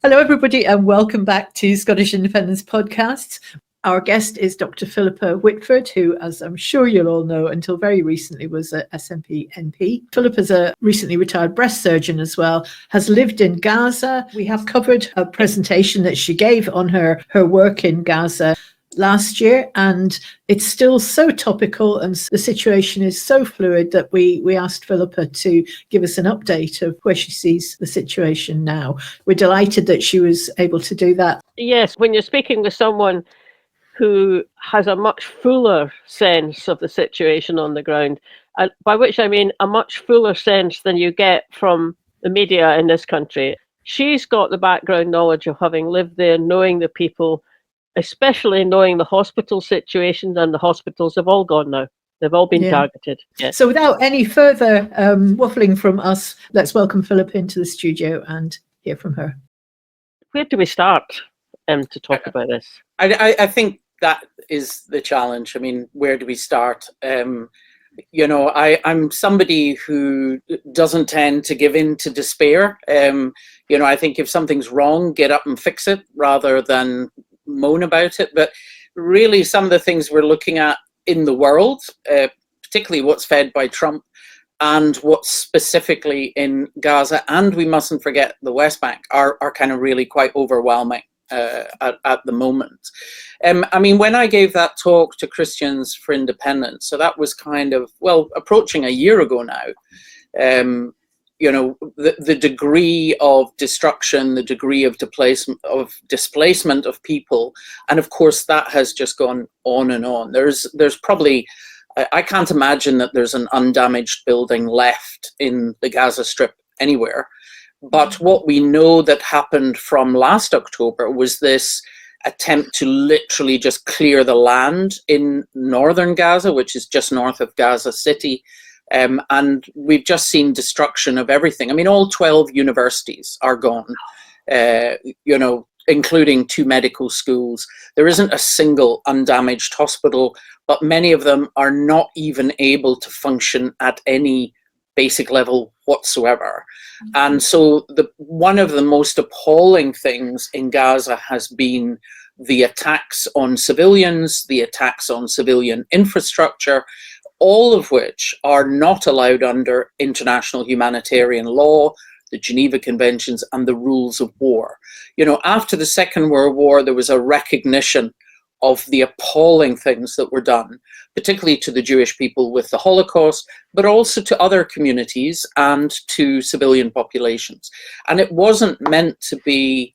Hello, everybody, and welcome back to Scottish Independence Podcasts. Our guest is Dr Philippa Whitford, who, as I'm sure you'll all know, until very recently was a SNP MP. Philippa's a recently retired breast surgeon as well, has lived in Gaza. We have covered a presentation that she gave on her work in Gaza last year, and it's still so topical and the situation is so fluid that we asked Philippa to give us an update of where she sees the situation now. We're delighted that she was able to do that. Yes, when you're speaking with someone who has a much fuller sense of the situation on the ground, by which I mean a much fuller sense than you get from the media in this country. She's got the background knowledge of having lived there, knowing the people, especially knowing the hospital situations, and the hospitals have all gone now. They've all been targeted. Yes. So without any further waffling from us, let's welcome Philippa into the studio and hear from her. Where do we start to talk about this? I think that is the challenge. I mean, where do we start? I'm somebody who doesn't tend to give in to despair. I think if something's wrong, get up and fix it rather than moan about it. But really, some of the things we're looking at in the world, particularly what's fed by Trump and what's specifically in Gaza, and we mustn't forget the West Bank, are kind of really quite overwhelming at the moment. When I gave that talk to Christians for Independence, so that was kind of, approaching a year ago now, the degree of destruction, the degree of displacement of people, and of course that has just gone on and on. There's probably, I can't imagine that there's an undamaged building left in the Gaza Strip anywhere. But what we know that happened from last October was this attempt to literally just clear the land in northern Gaza, which is just north of Gaza City. And we've just seen destruction of everything. I mean, all 12 universities are gone, including 2 medical schools. There isn't a single undamaged hospital, but many of them are not even able to function at any basic level whatsoever. And so one of the most appalling things in Gaza has been the attacks on civilians, the attacks on civilian infrastructure, all of which are not allowed under international humanitarian law, the Geneva Conventions, and the rules of war. After the Second World War, there was a recognition of the appalling things that were done, particularly to the Jewish people with the Holocaust, but also to other communities and to civilian populations. And it wasn't meant to be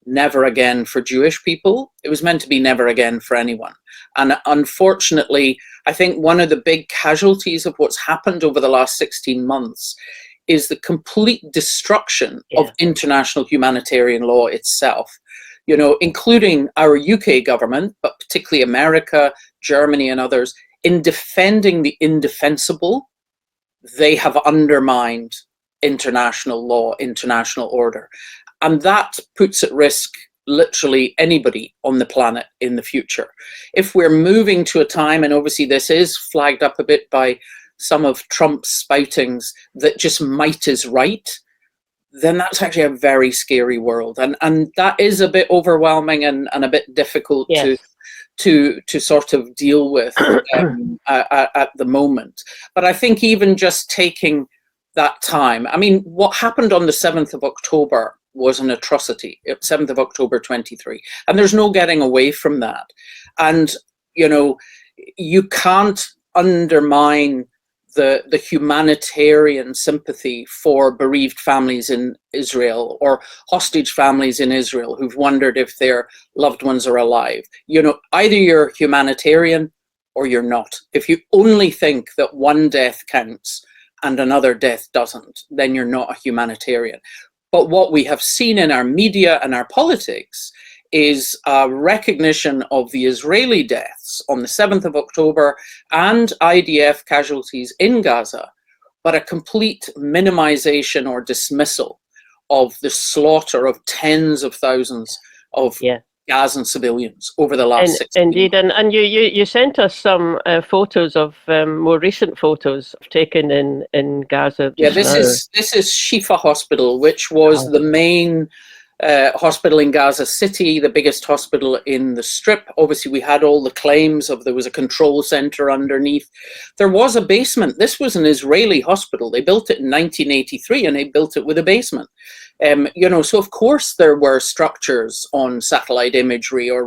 never again for Jewish people. It was meant to be never again for anyone. And unfortunately, I think one of the big casualties of what's happened over the last 16 months is the complete destruction of international humanitarian law itself. Including our UK government, but particularly America, Germany, and others, in defending the indefensible, they have undermined international law, international order. And that puts at risk literally anybody on the planet in the future. If we're moving to a time, and obviously this is flagged up a bit by some of Trump's spoutings, that just might is right, then that's actually a very scary world. And that is a bit overwhelming and a bit difficult to sort of deal with at the moment. But I think even just taking that time, what happened on the 7th of October was an atrocity, 7th of October 23. And there's no getting away from that. And, you can't undermine the humanitarian sympathy for bereaved families in Israel or hostage families in Israel who've wondered if their loved ones are alive. Either you're humanitarian or you're not. If you only think that one death counts and another death doesn't, then you're not a humanitarian. But what we have seen in our media and our politics is a recognition of the Israeli deaths on the 7th of October and IDF casualties in Gaza, but a complete minimization or dismissal of the slaughter of tens of thousands of Gazan civilians over the last 6 months. Indeed, and you sent us some photos of more recent photos taken in Gaza. This is Shifa Hospital, which was the main hospital in Gaza City, the biggest hospital in the Strip. Obviously, we had all the claims of there was a control center underneath. There was a basement. This was an Israeli hospital. They built it in 1983, and they built it with a basement. So of course there were structures on satellite imagery or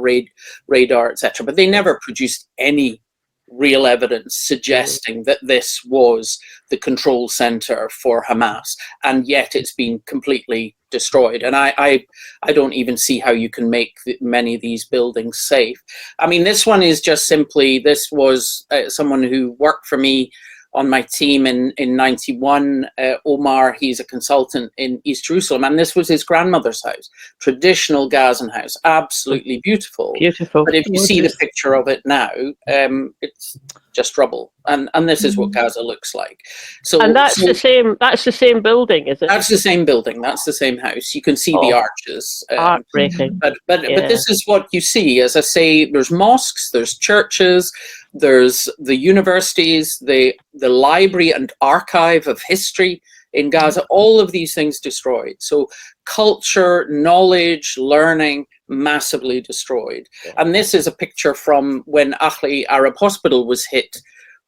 radar, etc., but they never produced any real evidence suggesting that this was the control center for Hamas, and yet it's been completely destroyed. And I don't even see how you can make many of these buildings safe. I mean, this one is just simply, this was someone who worked for me on my team in 91, Omar, he's a consultant in East Jerusalem, and this was his grandmother's house, traditional Gazan house, absolutely beautiful. Beautiful. But if you see the picture of it now, it's just rubble, and this is what Gaza looks like. So, and that's the same. That's the same building, is it? That's the same building. That's the same house. You can see the arches. Heartbreaking. But this is what you see. As I say, there's mosques, there's churches, there's the universities, the library and archive of history in Gaza. All of these things destroyed. So culture, knowledge, learning, massively destroyed. And this is a picture from when Ahli Arab Hospital was hit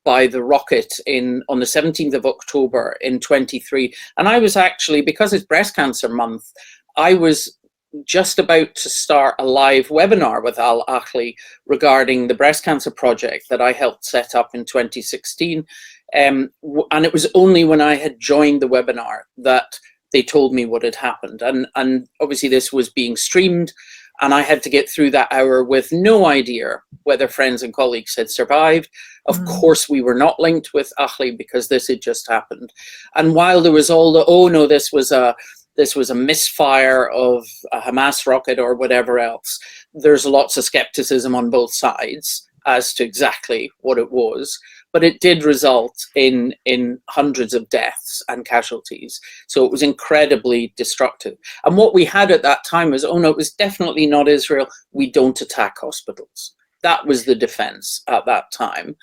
by the rocket on the 17th of October in 23. And I was actually, because it's breast cancer month, I was just about to start a live webinar with Al Ahli regarding the breast cancer project that I helped set up in 2016. And it was only when I had joined the webinar that they told me what had happened. And obviously this was being streamed, and I had to get through that hour with no idea whether friends and colleagues had survived. Of course, we were not linked with Ahli because this had just happened. And while there was all the, oh no, this was a misfire of a Hamas rocket or whatever else, there's lots of skepticism on both sides as to exactly what it was. But it did result in hundreds of deaths and casualties. So it was incredibly destructive. And what we had at that time was, oh no, it was definitely not Israel. We don't attack hospitals. That was the defense at that time.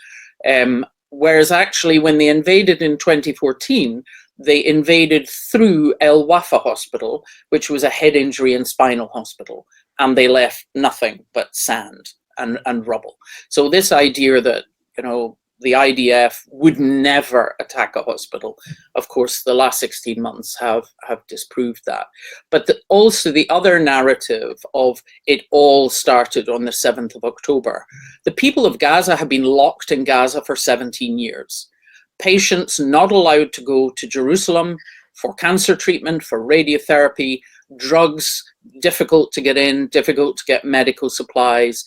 Whereas actually when they invaded in 2014, they invaded through El Wafa Hospital, which was a head injury and spinal hospital. And they left nothing but sand and rubble. So this idea that, the IDF would never attack a hospital. Of course, the last 16 months have disproved that. But also the other narrative of it all started on the 7th of October. The people of Gaza have been locked in Gaza for 17 years. Patients not allowed to go to Jerusalem for cancer treatment, for radiotherapy, drugs, difficult to get in, difficult to get medical supplies,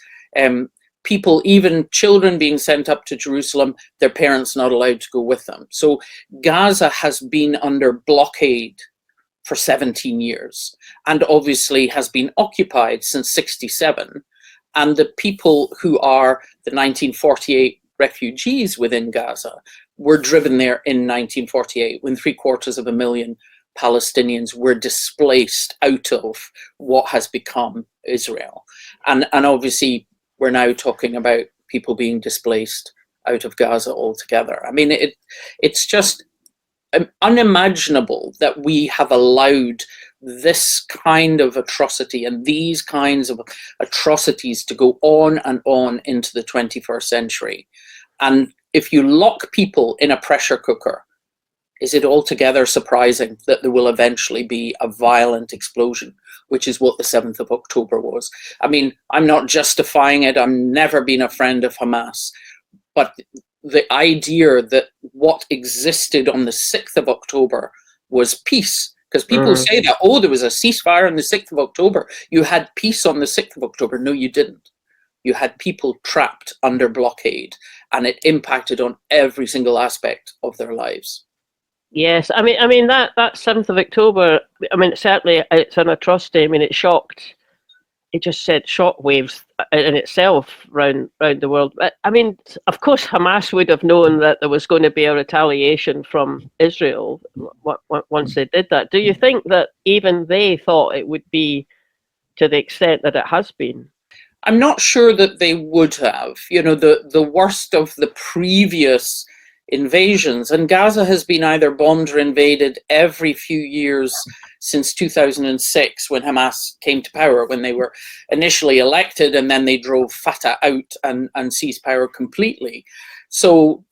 people, even children being sent up to Jerusalem, their parents not allowed to go with them. So Gaza has been under blockade for 17 years and obviously has been occupied since 67. And the people who are the 1948 refugees within Gaza were driven there in 1948 when 750,000 Palestinians were displaced out of what has become Israel. And obviously, we're now talking about people being displaced out of Gaza altogether. I mean, it's just unimaginable that we have allowed this kind of atrocity and these kinds of atrocities to go on and on into the 21st century. And if you lock people in a pressure cooker, is it altogether surprising that there will eventually be a violent explosion, which is what the 7th of October was? I mean, I'm not justifying it. I've never been a friend of Hamas. But the idea that what existed on the 6th of October was peace, because people say that, oh, there was a ceasefire on the 6th of October. You had peace on the 6th of October. No, you didn't. You had people trapped under blockade, and it impacted on every single aspect of their lives. Yes, I mean that 7th of October. I mean, certainly it's an atrocity. I mean, it just sent shockwaves in itself round the world. But, I mean, of course, Hamas would have known that there was going to be a retaliation from Israel once they did that. Do you think that even they thought it would be to the extent that it has been? I'm not sure that they would have. The worst of the previous invasions, and Gaza has been either bombed or invaded every few years since 2006, when Hamas came to power, when they were initially elected, and then they drove Fatah out and seized power completely. So,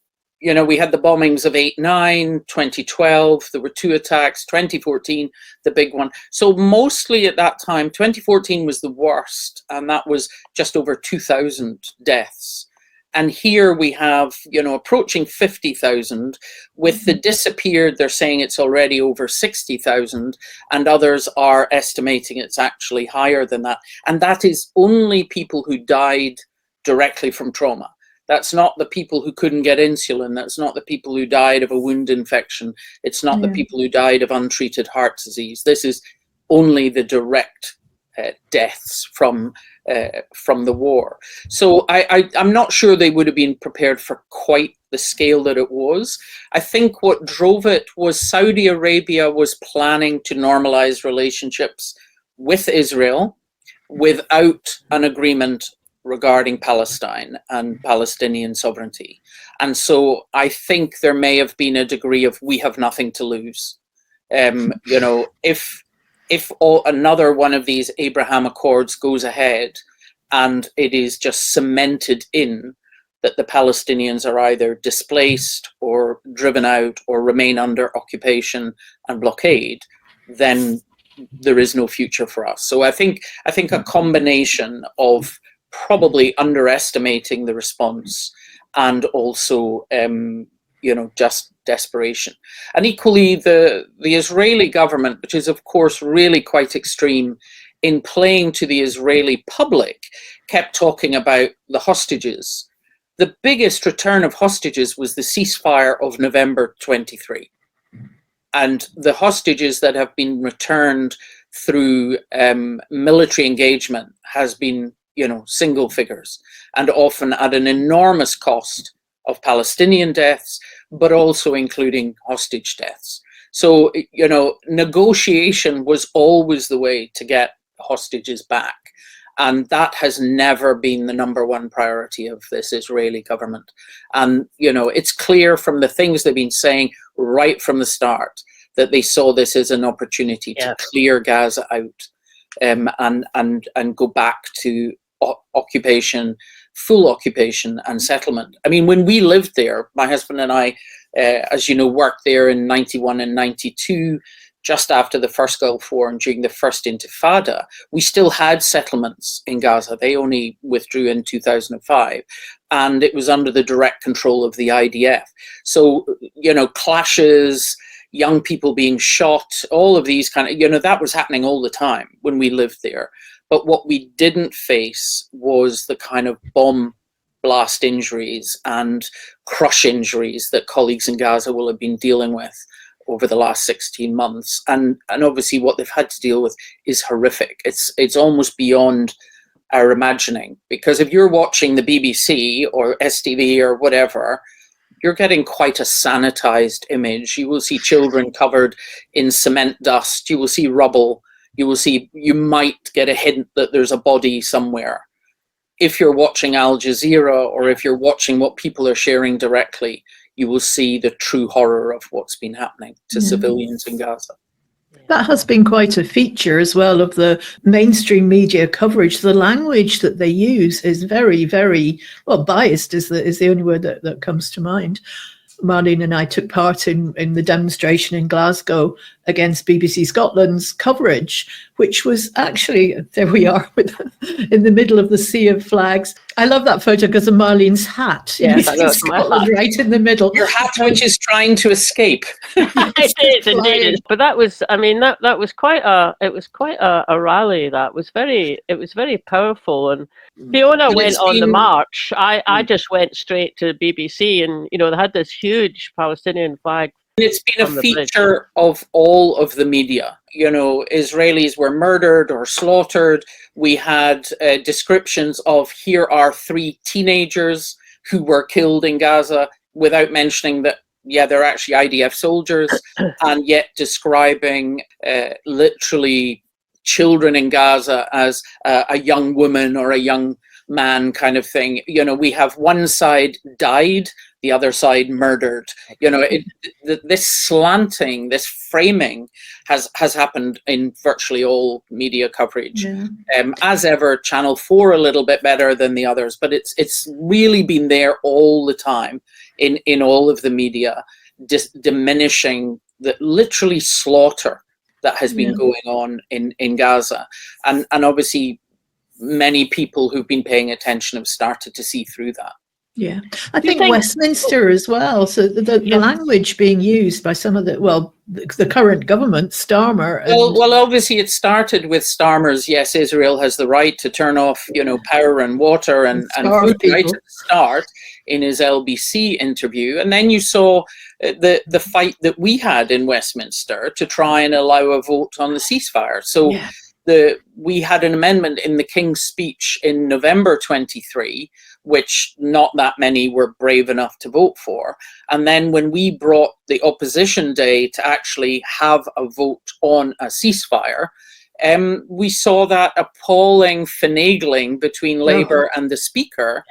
you know, we had the bombings of 8/9, 2012, there were 2 attacks, 2014, the big one. So mostly at that time, 2014 was the worst, and that was just over 2,000 deaths. And here we have, you know, approaching 50,000. With the disappeared, they're saying it's already over 60,000, and others are estimating it's actually higher than that. And that is only people who died directly from trauma. That's not the people who couldn't get insulin. That's not the people who died of a wound infection. It's not the people who died of untreated heart disease. This is only the direct deaths from the war. So I'm not sure they would have been prepared for quite the scale that it was. I think what drove it was Saudi Arabia was planning to normalize relationships with Israel without an agreement regarding Palestine and Palestinian sovereignty. And so I think there may have been a degree of, we have nothing to lose. You know, if another one of these Abraham Accords goes ahead and it is just cemented in that the Palestinians are either displaced or driven out or remain under occupation and blockade, then there is no future for us. So I think a combination of probably underestimating the response and also you know, just desperation. And equally the Israeli government, which is of course really quite extreme in playing to the Israeli public, kept talking about the hostages. The biggest return of hostages was the ceasefire of November 23. And the hostages that have been returned through military engagement has been, you know, single figures, and often at an enormous cost of Palestinian deaths, but also including hostage deaths. So, you know, negotiation was always the way to get hostages back. And that has never been the #1 priority of this Israeli government. And, you know, it's clear from the things they've been saying right from the start that they saw this as an opportunity to clear Gaza out and go back to occupation, full occupation and settlement. I mean, when we lived there, my husband and I, as you know, worked there in 91 and 92, just after the first Gulf War and during the first Intifada. We still had settlements in Gaza. They only withdrew in 2005, and it was under the direct control of the IDF. So, you know, clashes, young people being shot, all of these kind of, you know, that was happening all the time when we lived there. But what we didn't face was the kind of bomb blast injuries and crush injuries that colleagues in Gaza will have been dealing with over the last 16 months. And obviously what they've had to deal with is horrific. It's almost beyond our imagining, because if you're watching the BBC or STV or whatever, you're getting quite a sanitized image. You will see children covered in cement dust. You will see rubble. You might get a hint that there's a body somewhere. If you're watching Al Jazeera, or if you're watching what people are sharing directly, you will see the true horror of what's been happening to civilians in Gaza. That has been quite a feature as well of the mainstream media coverage. The language that they use is very, very, well, biased is the only word that comes to mind. Marlene and I took part in the demonstration in Glasgow against BBC Scotland's coverage, which was actually, there we are, in the middle of the sea of flags. I love that photo because of Marlene's hat. Yes, I know, it's my hat. Right in the middle. Your hat, which is trying to escape. It is indeed. But that was, I mean, that was quite a rally. It was very powerful. And Fiona went on the march. I just went straight to BBC, and you know, they had this huge Palestinian flag. It's been a feature of all of the media. You know, Israelis were murdered or slaughtered. We had descriptions of, here are 3 teenagers who were killed in Gaza, without mentioning that, yeah, they're actually IDF soldiers, and yet describing literally children in Gaza as a young woman or a young man kind of thing. You know, we have one side died, the other side murdered. You know, this slanting, this framing has happened in virtually all media coverage. Yeah. As ever, Channel 4 a little bit better than the others, but it's really been there all the time in all of the media, diminishing the literally slaughter that has been going on in Gaza. And obviously many people who've been paying attention have started to see through that. Yeah, I think Westminster as well. So the language being used by some of the current government, Starmer. Well, obviously it started with Starmer's, yes, Israel has the right to turn off, you know, power and water and food right at the start in his LBC interview. And then you saw the fight that we had in Westminster to try and allow a vote on the ceasefire. So we had an amendment in the King's speech in November 23, which not that many were brave enough to vote for. And then when we brought the opposition day to actually have a vote on a ceasefire, we saw that appalling finagling between Labour and the Speaker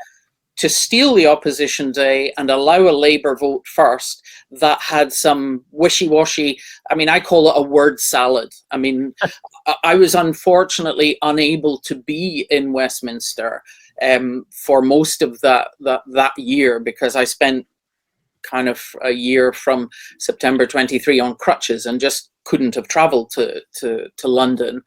to steal the opposition day and allow a Labour vote first that had some wishy-washy, I mean, I call it a word salad. I mean, I was unfortunately unable to be in Westminster for most of that year, because I spent kind of a year from September 23 on crutches and just couldn't have traveled to London.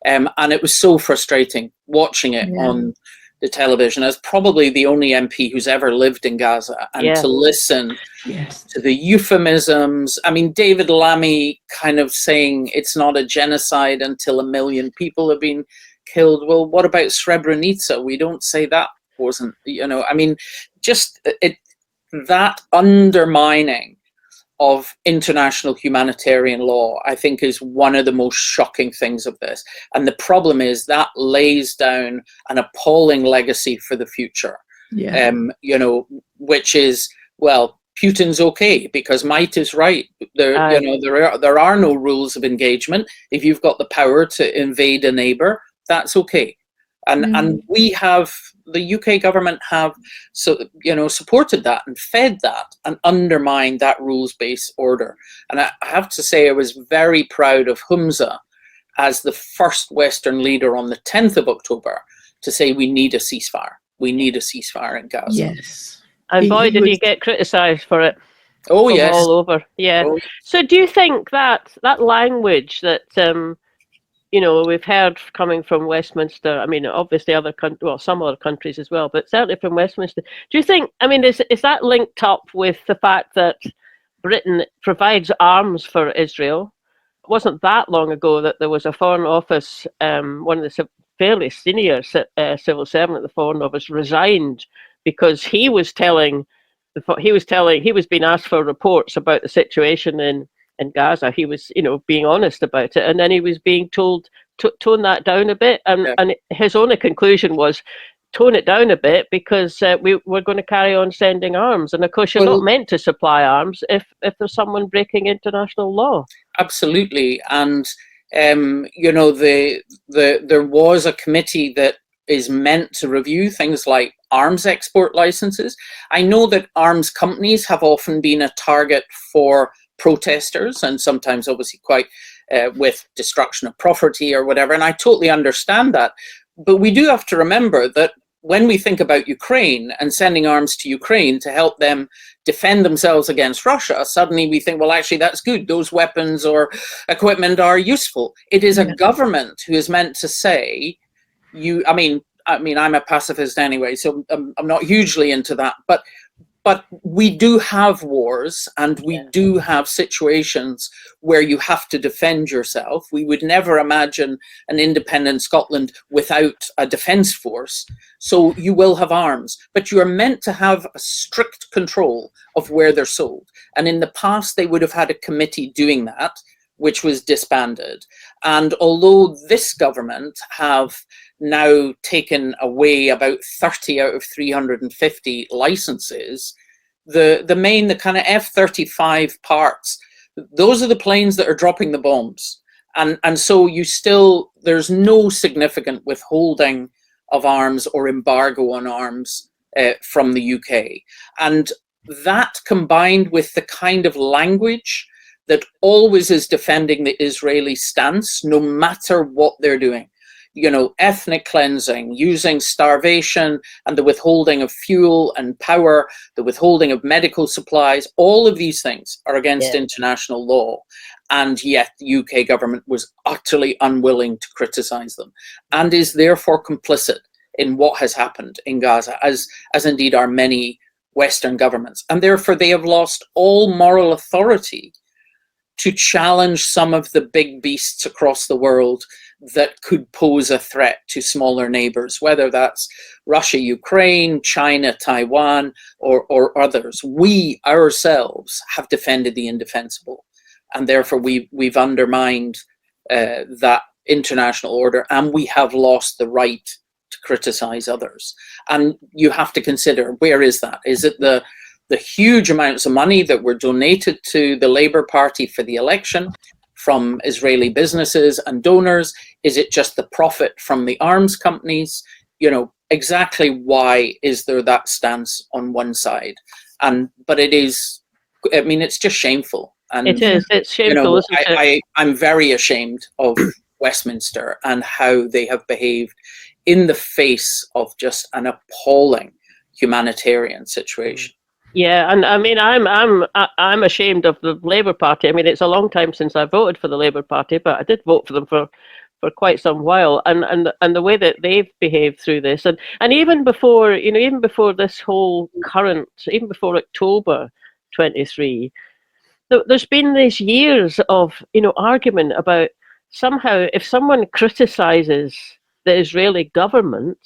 And it was so frustrating watching it on the television, as probably the only MP who's ever lived in Gaza, and to listen to the euphemisms. I mean, David Lammy kind of saying it's not a genocide until 1 million people have been killed. Well, what about Srebrenica? We don't say that wasn't, you know, I mean, just that undermining of international humanitarian law, I think, is one of the most shocking things of this. And the problem is that lays down an appalling legacy for the future, you know, which is, well, Putin's okay because might is right. There, you know, there are no rules of engagement. If you've got the power to invade a neighbor, that's okay. And we have, the UK government have, so, you know, supported that and fed that and undermined that rules-based order. And I have to say, I was very proud of Humza as the first Western leader on the 10th of October to say we need a ceasefire. We need a ceasefire in Gaza. Yes. And boy, did he get criticised for it. Oh, yes. All over. Yeah. Oh. So do you think that language that, you know, we've heard coming from Westminster, I mean, obviously some other countries as well, but certainly from Westminster, do you think, I mean, is that linked up with the fact that Britain provides arms for Israel? It wasn't that long ago that there was a Foreign Office, one of the fairly senior civil servant at the Foreign Office resigned because he was being asked for reports about the situation in Gaza. He was, you know, being honest about it, and then he was being told to tone that down a bit. And his only conclusion was tone it down a bit because we're going to carry on sending arms. And of course, you're not meant to supply arms if there's someone breaking international law. Absolutely, and you know, there was a committee that is meant to review things like arms export licenses. I know that arms companies have often been a target for protesters, and sometimes obviously quite with destruction of property or whatever, and I totally understand that. But we do have to remember that when we think about Ukraine and sending arms to Ukraine to help them defend themselves against Russia, suddenly we think, well, actually, that's good. Those weapons or equipment are useful. It is a government who is meant to say, I mean, I'm a pacifist anyway, so I'm not hugely into that, but we do have wars and we do have situations where you have to defend yourself. We would never imagine an independent Scotland without a defence force. So you will have arms, but you are meant to have a strict control of where they're sold. And in the past, they would have had a committee doing that, which was disbanded. And although this government have now taken away about 30 out of 350 licenses, the kind of F-35 parts, those are the planes that are dropping the bombs. And so there's no significant withholding of arms or embargo on arms from the UK. And that combined with the kind of language that always is defending the Israeli stance, no matter what they're doing. You know, ethnic cleansing, using starvation and the withholding of fuel and power, the withholding of medical supplies, all of these things are against international law. And yet the UK government was utterly unwilling to criticize them and is therefore complicit in what has happened in Gaza, as indeed are many Western governments. And therefore they have lost all moral authority to challenge some of the big beasts across the world that could pose a threat to smaller neighbors, whether that's Russia, Ukraine, China, Taiwan, or others. We ourselves have defended the indefensible, and therefore we've undermined that international order, and we have lost the right to criticize others. And you have to consider, where is that? Is it the huge amounts of money that were donated to the Labour Party for the election from Israeli businesses and donors? Is it just the profit from the arms companies? You know, exactly why is there that stance on one side? But it is, I mean, it's just shameful. And it is, it's shameful, you know, isn't it? I'm very ashamed of Westminster and how they have behaved in the face of just an appalling humanitarian situation. Yeah, and I mean, I'm ashamed of the Labour Party. I mean, it's a long time since I voted for the Labour Party, but I did vote for them for quite some while, and the way that they've behaved through this, and even before, you know, even before this whole current, even before October 23, there's been these years of, you know, argument about somehow if someone criticises the Israeli government,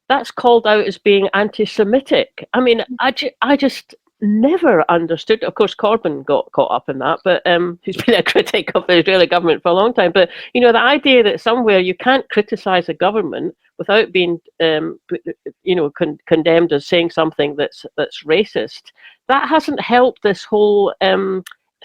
that's called out as being anti-Semitic. I mean, I just never understood. Of course, Corbyn got caught up in that, but he's been a critic of the Israeli government for a long time. But, you know, the idea that somewhere you can't criticise a government without being, you know, condemned as saying something that's racist, that hasn't helped this whole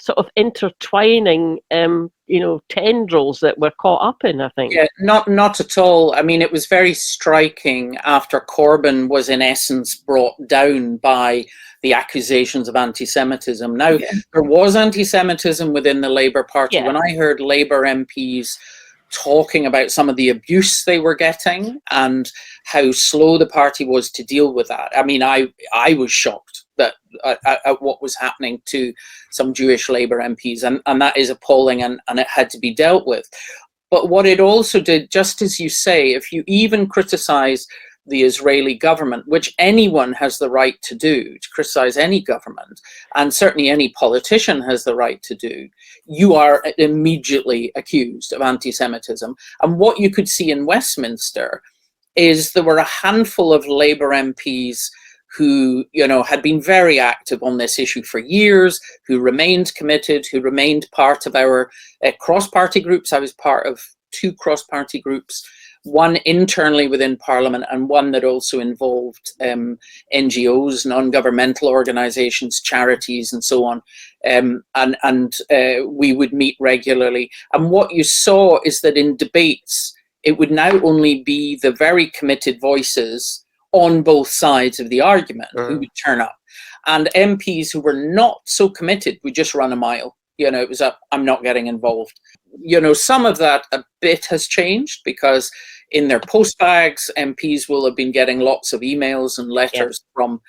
sort of intertwining, you know, tendrils that we're caught up in, I think. Yeah, not at all. I mean, it was very striking after Corbyn was in essence brought down by the accusations of anti-Semitism. Now, there was anti-Semitism within the Labour Party. Yeah. When I heard Labour MPs talking about some of the abuse they were getting and how slow the party was to deal with that, I mean, I was shocked that at what was happening to some Jewish Labour MPs, and that is appalling, and it had to be dealt with. But what it also did, just as you say, if you even criticise the Israeli government, which anyone has the right to do, to criticise any government, and certainly any politician has the right to do, you are immediately accused of anti-Semitism. And what you could see in Westminster is there were a handful of Labour MPs who, you know, had been very active on this issue for years, who remained committed, who remained part of our cross-party groups. I was part of 2 cross-party groups, one internally within Parliament and one that also involved NGOs, non-governmental organisations, charities and so on. We would meet regularly. And what you saw is that in debates, it would now only be the very committed voices on both sides of the argument who would turn up, and MPs who were not so committed would just run a mile. You know, it was I'm not getting involved. You know, some of that a bit has changed because in their postbags, MPs will have been getting lots of emails and letters from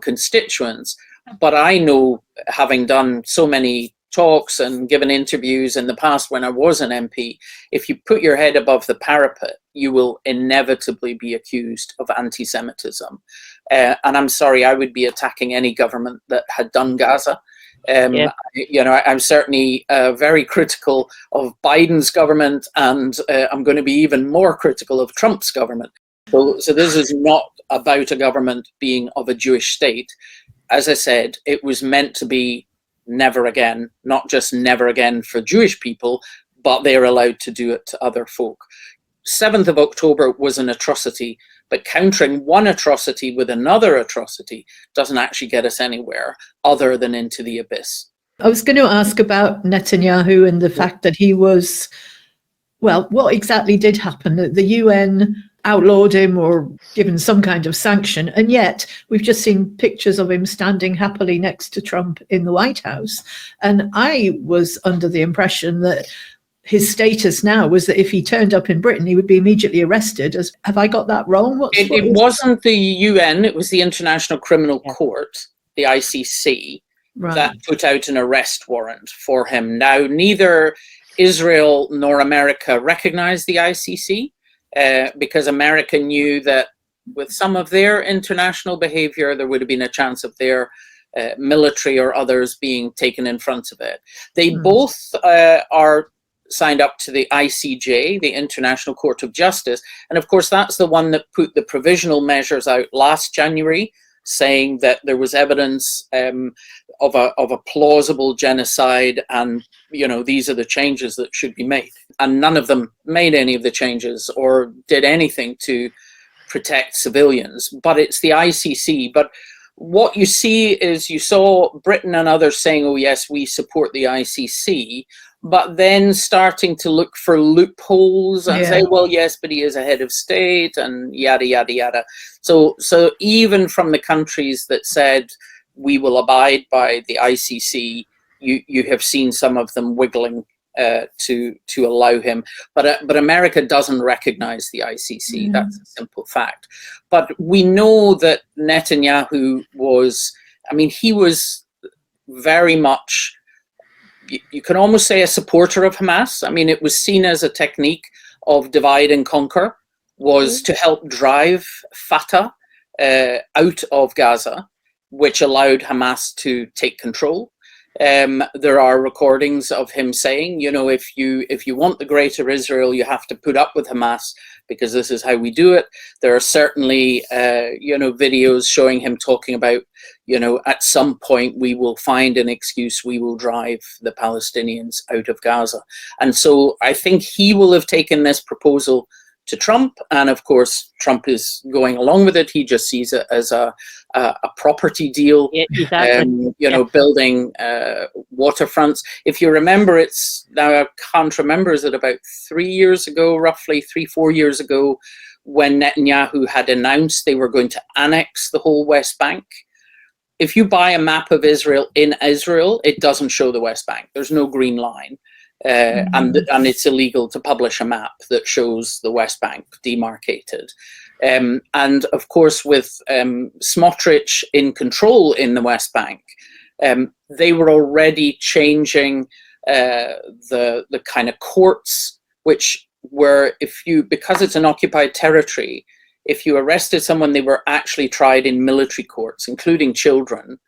constituents. But I know, having done so many talks and given interviews in the past when I was an MP, if you put your head above the parapet, you will inevitably be accused of anti-Semitism. And I'm sorry, I would be attacking any government that had done Gaza. You know, I'm certainly very critical of Biden's government, and I'm going to be even more critical of Trump's government. So this is not about a government being of a Jewish state. As I said, it was meant to be never again, not just never again for Jewish people, but they're allowed to do it to other folk. 7th of October was an atrocity, but countering one atrocity with another atrocity doesn't actually get us anywhere other than into the abyss. I was going to ask about Netanyahu and the fact that he was, well, what exactly did happen? The UN outlawed him or given some kind of sanction. And yet we've just seen pictures of him standing happily next to Trump in the White House. And I was under the impression that his status now was that if he turned up in Britain, he would be immediately arrested. Have I got that wrong? It wasn't the UN, it was the International Criminal Court, the ICC, that put out an arrest warrant for him. Now, neither Israel nor America recognized the ICC because America knew that with some of their international behavior, there would have been a chance of their military or others being taken in front of it. They both are signed up to the ICJ, the International Court of Justice. And of course, that's the one that put the provisional measures out last January, saying that there was evidence of a plausible genocide, and these are the changes that should be made. And none of them made any of the changes or did anything to protect civilians. But it's the ICC. But what you see is, you saw Britain and others saying, oh yes, we support the ICC, but then starting to look for loopholes and say, well, yes, but he is a head of state and yada, yada, yada. So even from the countries that said we will abide by the ICC, you have seen some of them wiggling to allow him. But America doesn't recognize the ICC. That's a simple fact. But we know that Netanyahu he was very much, you can almost say, a supporter of Hamas. I mean, it was seen as a technique of divide and conquer, was to help drive Fatah out of Gaza, which allowed Hamas to take control. There are recordings of him saying, if you want the greater Israel, you have to put up with Hamas because this is how we do it. There are certainly, videos showing him talking about, at some point we will find an excuse, we will drive the Palestinians out of Gaza. And so I think he will have taken this proposal to Trump, and of course Trump is going along with it. He just sees it as a property deal, building waterfronts. If you remember, it's now, I can't remember, is it about 3 years ago, roughly 3-4 years ago, when Netanyahu had announced they were going to annex the whole West Bank. If you buy a map of Israel in Israel, it doesn't show the West Bank. There's no green line. And it's illegal to publish a map that shows the West Bank demarcated. And of course, with Smotrich in control in the West Bank, they were already changing the kind of courts, which were, because it's an occupied territory, if you arrested someone, they were actually tried in military courts, including children.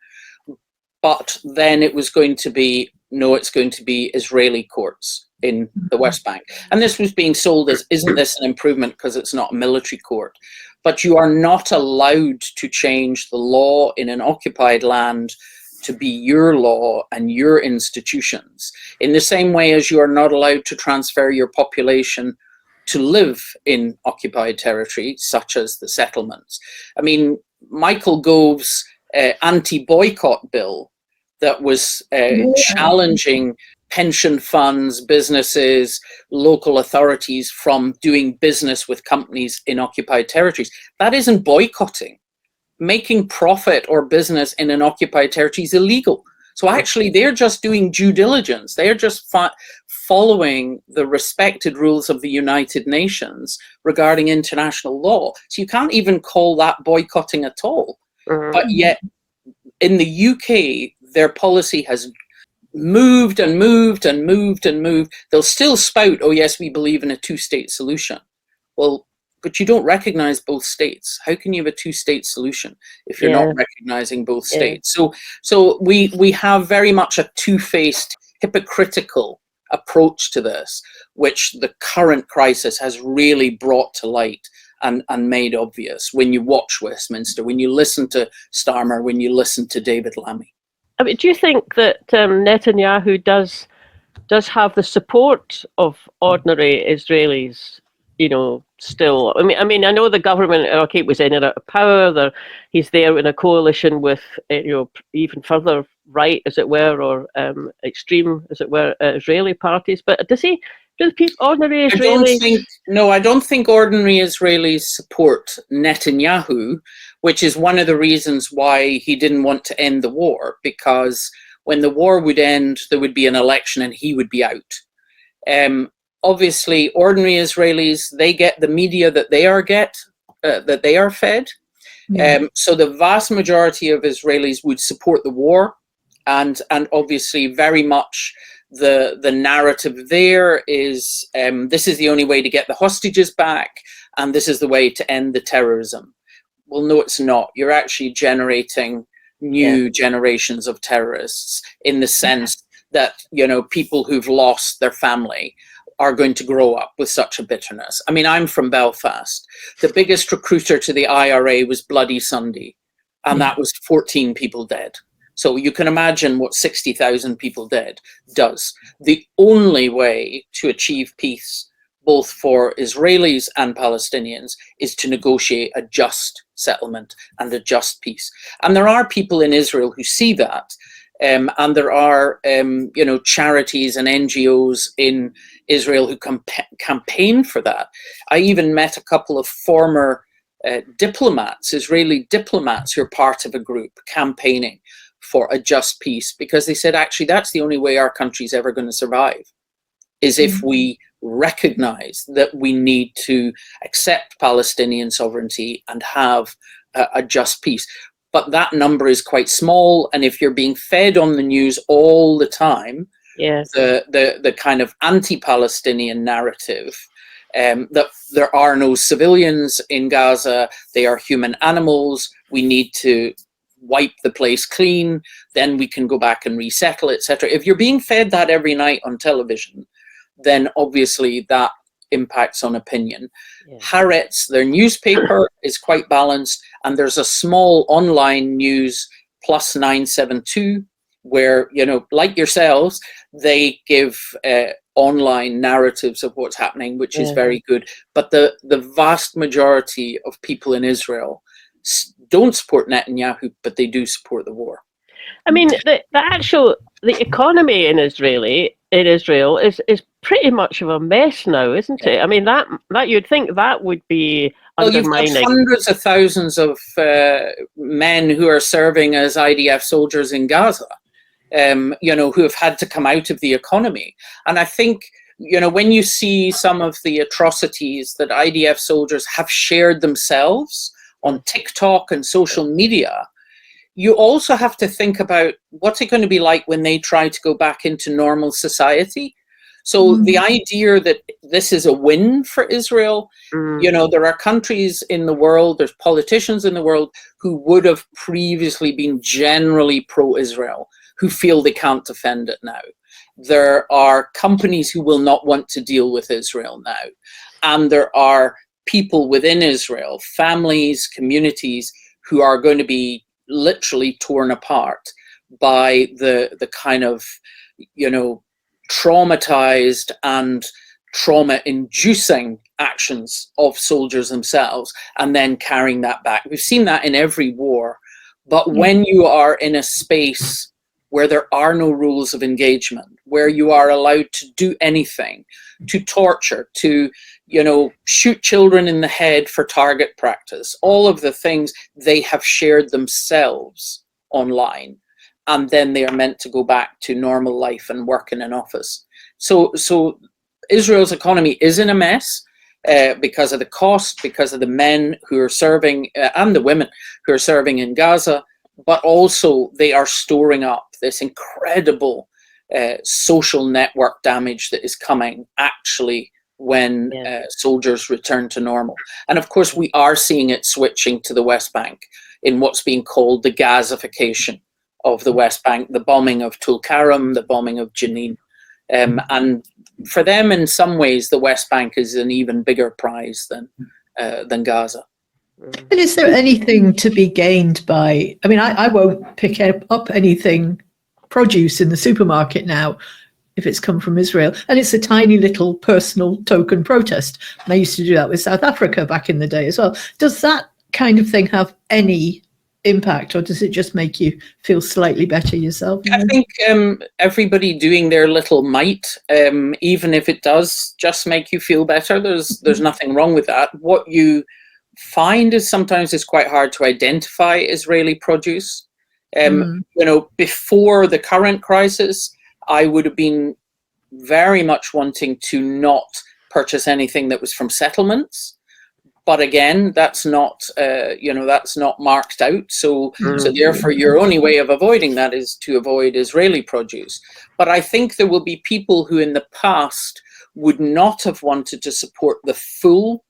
But then it's going to be Israeli courts in the West Bank. And this was being sold as, isn't this an improvement because it's not a military court? But you are not allowed to change the law in an occupied land to be your law and your institutions, in the same way as you are not allowed to transfer your population to live in occupied territory, such as the settlements. I mean, Michael Gove's anti-boycott bill that was challenging pension funds, businesses, local authorities from doing business with companies in occupied territories. That isn't boycotting. Making profit or business in an occupied territory is illegal. So actually, they're just doing due diligence. They're just following the respected rules of the United Nations regarding international law. So you can't even call that boycotting at all. But yet, in the UK, their policy has moved and moved and moved and moved. They'll still spout, oh yes, we believe in a two-state solution. Well, but you don't recognize both states. How can you have a two-state solution if you're not recognizing both states? So we have very much a two-faced, hypocritical approach to this, which the current crisis has really brought to light and made obvious when you watch Westminster, when you listen to Starmer, when you listen to David Lammy. I mean, do you think that Netanyahu does have the support of ordinary Israelis? Still. I mean, I know the government was in and out of power. He's there in a coalition with, even further right, as it were, or extreme, as it were, Israeli parties. But does he Do the people, ordinary I don't Israelis? think ordinary Israelis support Netanyahu, which is one of the reasons why he didn't want to end the war, because when the war would end, there would be an election and he would be out. Obviously, ordinary Israelis, they get the media that they are fed. Yeah. So the vast majority of Israelis would support the war, and obviously very much the narrative there is this is the only way to get the hostages back, and this is the way to end the terrorism. Well, no, it's not. You're actually generating new generations of terrorists, in the sense that, you know, people who've lost their family are going to grow up with such a bitterness. I mean, I'm from Belfast. The biggest recruiter to the IRA was Bloody Sunday, and that was 14 people dead. So you can imagine what 60,000 people dead does. The only way to achieve peace, both for Israelis and Palestinians, is to negotiate a just settlement and a just peace. And there are people in Israel who see that, and there are you know, charities and NGOs in Israel who campaign for that. I even met a couple of former diplomats, Israeli diplomats, who are part of a group campaigning for a just peace, because they said, actually, that's the only way our country's ever going to survive, is if we recognize that we need to accept Palestinian sovereignty and have a just peace. But that number is quite small, and if you're being fed on the news all the time, the kind of anti-Palestinian narrative, that there are no civilians in Gaza, they are human animals, we need to wipe the place clean, then we can go back and resettle, etc. If you're being fed that every night on television, then obviously that impacts on opinion. Haaretz, their newspaper, is quite balanced, and there's a small online news, Plus 972, where, you know, like yourselves, they give online narratives of what's happening, which is very good. But the vast majority of people in Israel don't support Netanyahu, but they do support the war. I mean, the economy in Israel is pretty much of a mess now, isn't it? I mean, that you'd think that would be undermining. Well, you've got hundreds of thousands of men who are serving as IDF soldiers in Gaza, you know, who have had to come out of the economy. And I think, you know, when you see some of the atrocities that IDF soldiers have shared themselves on TikTok and social media, you also have to think about what's it going to be like when they try to go back into normal society. So the idea that this is a win for Israel, you know, there are countries in the world, there's politicians in the world who would have previously been generally pro-Israel, who feel they can't defend it now. There are companies who will not want to deal with Israel now. And there are people within Israel, families, communities, who are going to be literally torn apart by the kind of, you know, traumatized and trauma-inducing actions of soldiers themselves, and then carrying that back. We've seen that in every war. But when you are in a space where there are no rules of engagement, where you are allowed to do anything, to torture, to, you know, shoot children in the head for target practice, all of the things they have shared themselves online, and then they are meant to go back to normal life and work in an office. So Israel's economy is in a mess because of the cost, because of the men who are serving and the women who are serving in Gaza, but also they are storing up this incredible social network damage that is coming actually when soldiers return to normal. And of course, we are seeing it switching to the West Bank in what's being called the Gazification of the West Bank, the bombing of Tulkarem, the bombing of Jenin. And for them, in some ways, the West Bank is an even bigger prize than Gaza. And is there anything to be gained by, I mean, I won't pick up anything produce in the supermarket now if it's come from Israel, and it's a tiny little personal token protest. And I used to do that with South Africa back in the day as well. Does that kind of thing have any impact, or does it just make you feel slightly better yourself? I think everybody doing their little mite, even if it does just make you feel better, there's nothing wrong with that. What you find is sometimes it's quite hard to identify Israeli produce. Before the current crisis, I would have been very much wanting to not purchase anything that was from settlements. But again, that's not, that's not marked out. So therefore, your only way of avoiding that is to avoid Israeli produce. But I think there will be people who in the past would not have wanted to support the full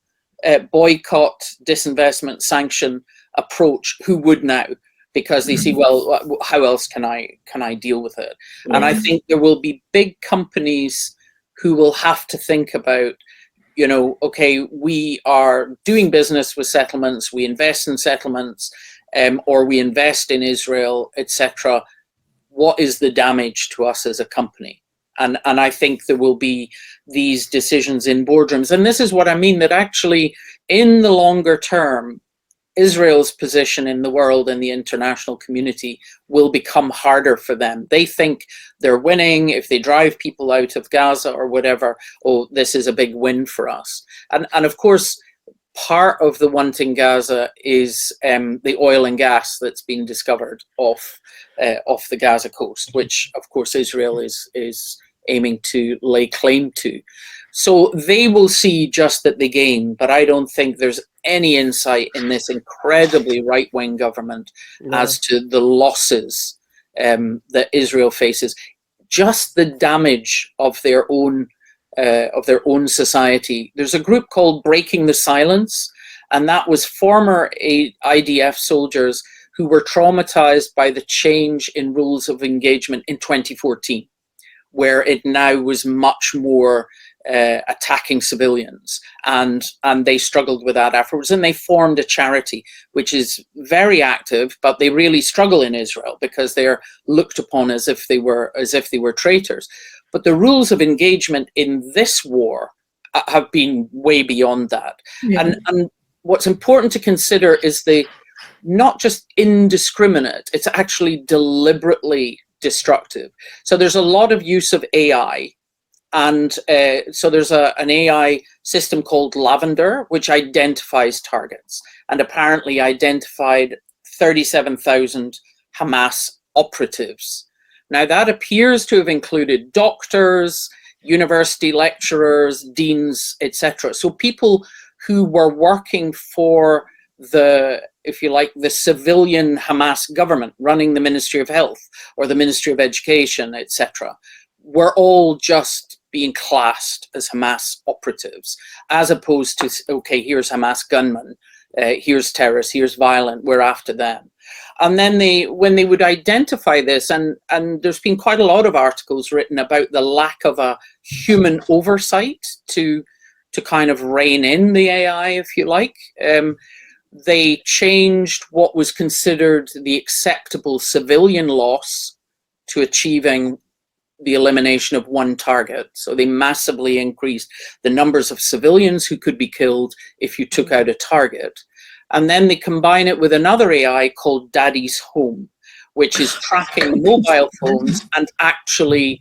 boycott, disinvestment, sanction approach, who would now, because they see, well, how else can I deal with it? Yeah. And I think there will be big companies who will have to think about, okay, we are doing business with settlements, we invest in settlements, or we invest in Israel, etc. What is the damage to us as a company? And I think there will be these decisions in boardrooms. And this is what I mean, that actually in the longer term, Israel's position in the world and the international community will become harder for them. They think they're winning if they drive people out of Gaza or whatever. Oh, this is a big win for us. And of course, part of the wanting Gaza is the oil and gas that's been discovered off the Gaza coast, which of course Israel is aiming to lay claim to. So they will see just that they gain, but I don't think there's any insight in this incredibly right-wing government as to the losses that Israel faces. Just the damage of their own society. There's a group called Breaking the Silence, and that was former IDF soldiers who were traumatized by the change in rules of engagement in 2014, where it now was much more attacking civilians, and they struggled with that afterwards, and they formed a charity which is very active, but they really struggle in Israel because they're looked upon as if they were traitors. But the rules of engagement in this war have been way beyond that. Yeah. And what's important to consider is the not just indiscriminate, it's actually deliberately destructive. So there's a lot of use of AI. And so there's an AI system called Lavender, which identifies targets, and apparently identified 37,000 Hamas operatives. Now that appears to have included doctors, university lecturers, deans, etc. So people who were working for the, if you like, the civilian Hamas government running the Ministry of Health or the Ministry of Education, etc., were all just being classed as Hamas operatives, as opposed to, okay, here's Hamas gunmen, here's terrorists, here's violent, we're after them. And then when they would identify this, and there's been quite a lot of articles written about the lack of a human oversight to kind of rein in the AI, if you like. They changed what was considered the acceptable civilian loss to achieving the elimination of one target. So they massively increased the numbers of civilians who could be killed if you took out a target. And then they combine it with another AI called Daddy's Home, which is tracking mobile phones and actually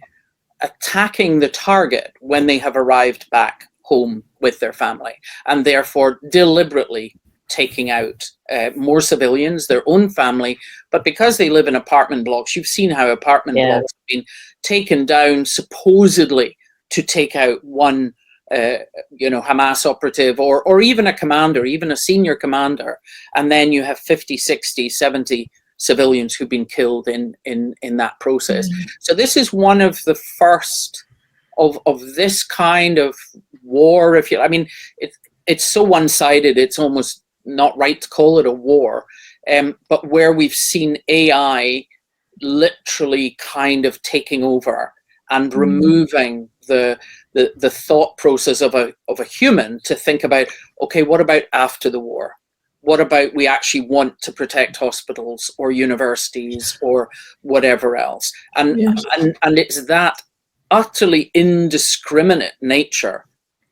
attacking the target when they have arrived back home with their family, and therefore deliberately taking out more civilians, their own family. But because they live in apartment blocks, you've seen how apartment blocks have been taken down supposedly to take out one Hamas operative or even a commander, even a senior commander. And then you have 50, 60, 70 civilians who've been killed in that process. So this is one of the first of this kind of war, if you, I mean, it's so one-sided, it's almost not right to call it a war, but where we've seen AI literally kind of taking over and removing the thought process of a human to think about, okay, what about after the war? What about we actually want to protect hospitals or universities or whatever else? And it's that utterly indiscriminate nature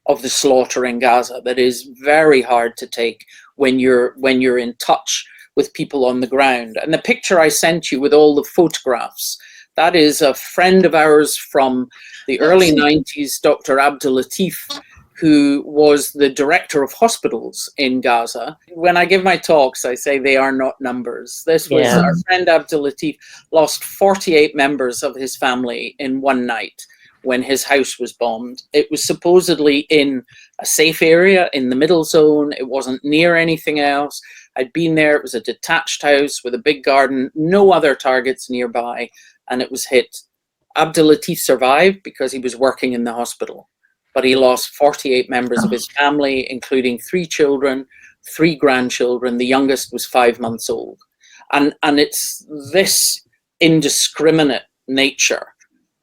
of the slaughter in Gaza that is very hard to take when you're in touch with people on the ground. And the picture I sent you with all the photographs, that is a friend of ours from the early 90s, Dr. Abdul Latif, who was the director of hospitals in Gaza. When I give my talks, I say they are not numbers. This was our friend Abdul Latif lost 48 members of his family in one night when his house was bombed. It was supposedly in a safe area in the middle zone. It wasn't near anything else. I'd been there. It was a detached house with a big garden, no other targets nearby, and it was hit. Abdul Latif survived because he was working in the hospital, but he lost 48 members of his family, including 3 children, 3 grandchildren. The youngest was 5 months old. And it's this indiscriminate nature.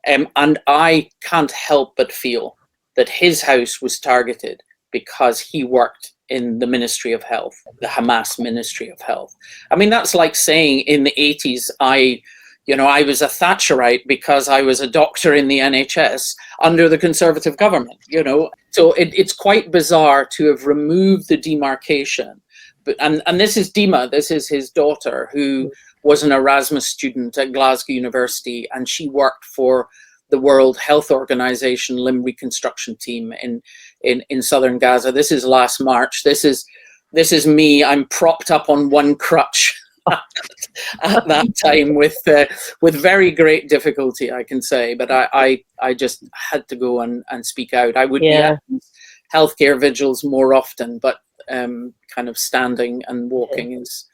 And I can't help but feel that his house was targeted because he worked in the Ministry of Health, the Hamas Ministry of Health. I mean, that's like saying in the 80s, I was a Thatcherite because I was a doctor in the NHS under the Conservative government, So it's quite bizarre to have removed the demarcation. And this is Dima, this is his daughter, who was an Erasmus student at Glasgow University, and she worked for the World Health Organization limb reconstruction team in southern Gaza. This is last March. This is me. I'm propped up on one crutch at that time with very great difficulty, I can say. But I just had to go and speak out. I would be at healthcare vigils more often, but kind of standing and walking is